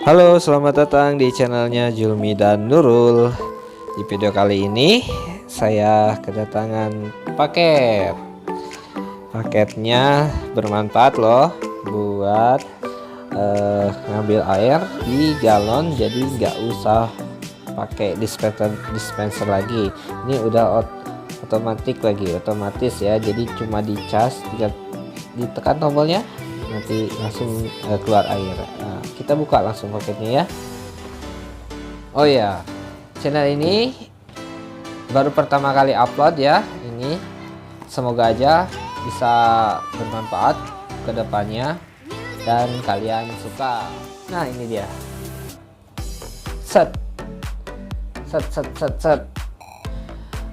Halo, selamat datang di channelnya Julmi dan Nurul. Di video kali ini saya kedatangan paket. Paketnya bermanfaat loh buat ngambil air di galon, jadi nggak usah pakai dispenser lagi. Ini udah otomatis ya, jadi cuma dicas, tinggal ditekan tombolnya nanti langsung keluar air. Nah, kita buka langsung paketnya ya. Oh ya, channel ini baru pertama kali upload ya. Ini semoga aja bisa bermanfaat ke depannya dan kalian suka. Nah, ini dia. Set.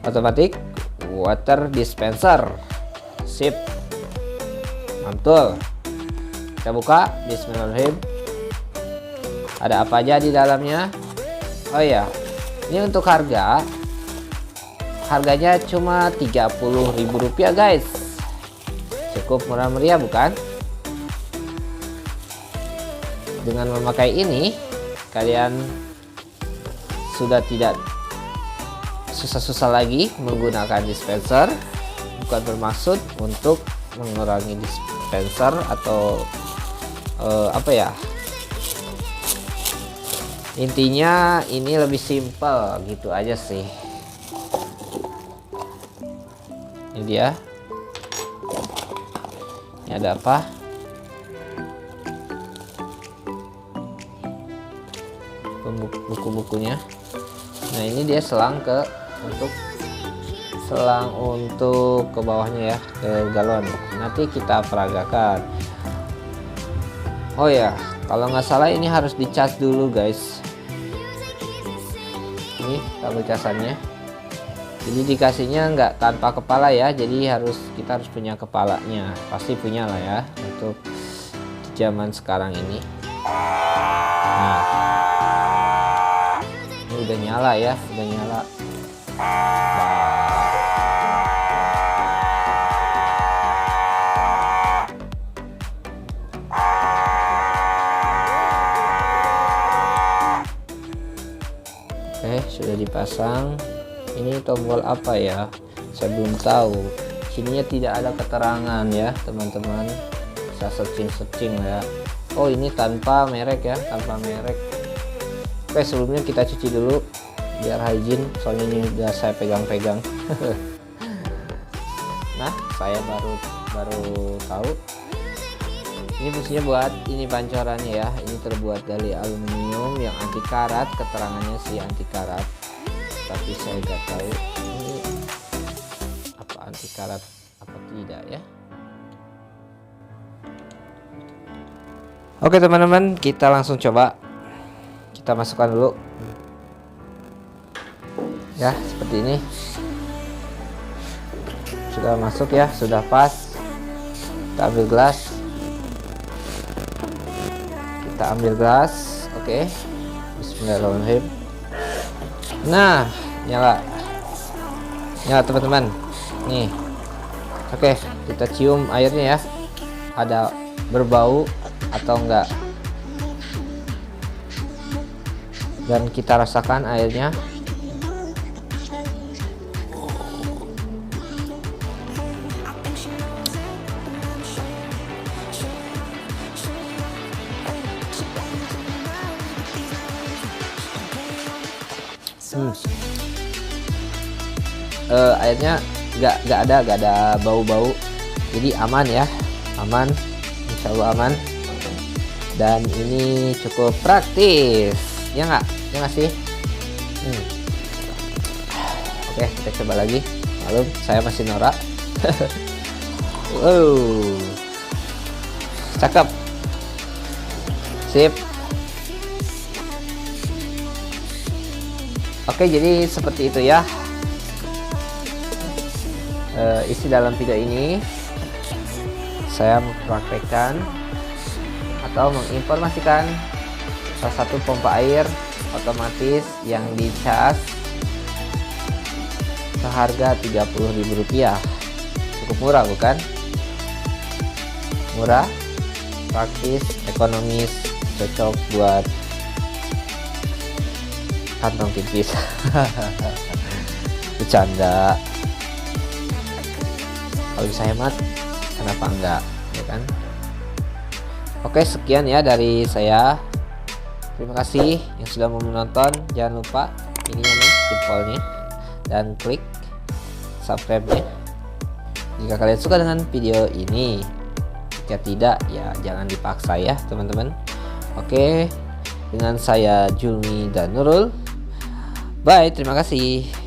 Otomatis water dispenser. Sip. Mantul. Kita buka. Bismillahirrahmanirrahim. Ada apa aja di dalamnya? Oh ya, ini untuk harganya cuma Rp30.000 guys. Cukup murah meriah bukan? Dengan memakai ini kalian sudah tidak susah-susah lagi menggunakan dispenser. Bukan bermaksud untuk mengurangi dispenser atau apa ya, intinya ini lebih simpel gitu aja sih. Ini dia. Ini ada apa? Buku-bukunya. Nah, ini dia selang untuk ke bawahnya ya, ke galon. Nanti kita peragakan. Oh ya, kalau nggak salah ini harus dicas dulu guys. Ini tabel casannya. Jadi dikasihnya nggak tanpa kepala ya, jadi kita harus punya kepalanya. Pasti punya lah ya untuk zaman sekarang ini. Nah, ini udah nyala ya, udah nyala. Oke, sudah dipasang. Ini tombol apa ya? Saya belum tahu. Sininya tidak ada keterangan ya, teman-teman. Bisa searching ya. Oh, ini tanpa merek ya, tanpa merek. Oke, sebelumnya kita cuci dulu biar hygiene, soalnya ini udah saya pegang-pegang. Nah, saya baru tahu. Ini fungsinya buat ini pancorannya ya. Ini terbuat dari aluminium yang anti karat, keterangannya sih anti karat. Tapi saya nggak tahu ini apa anti karat apa tidak ya. Oke teman-teman, kita langsung coba. Kita masukkan dulu. Ya, seperti ini. Sudah masuk ya, sudah pas. Kita ambil gelas. Kita ambil gelas, oke. Bismillahirrahmanirrahim. Nah, nyala teman-teman. Nih, oke. Kita cium airnya ya. Ada berbau atau enggak? Dan kita rasakan airnya. Airnya nggak ada bau-bau, jadi aman ya, aman, insya Allah aman. Dan ini cukup praktis ya nggak sih? Oke, kita coba lagi. Lalu saya masih norak. Wow, cakep, sip. Oke, jadi seperti itu ya isi dalam video ini. Saya mempraktekkan atau menginformasikan salah satu pompa air otomatis yang dicas seharga Rp30.000. Cukup murah bukan? Murah, praktis, ekonomis, cocok buat kantong tipis. Bercanda, kalau bisa hemat kenapa enggak, ya kan? Oke, sekian ya dari saya. Terima kasih yang sudah mau menonton. Jangan lupa ininya nih, jempolnya, dan klik subscribe-nya jika kalian suka dengan video ini. Jika tidak, ya jangan dipaksa ya teman-teman. Oke, dengan saya Julmi dan Nurul. Bye, terima kasih.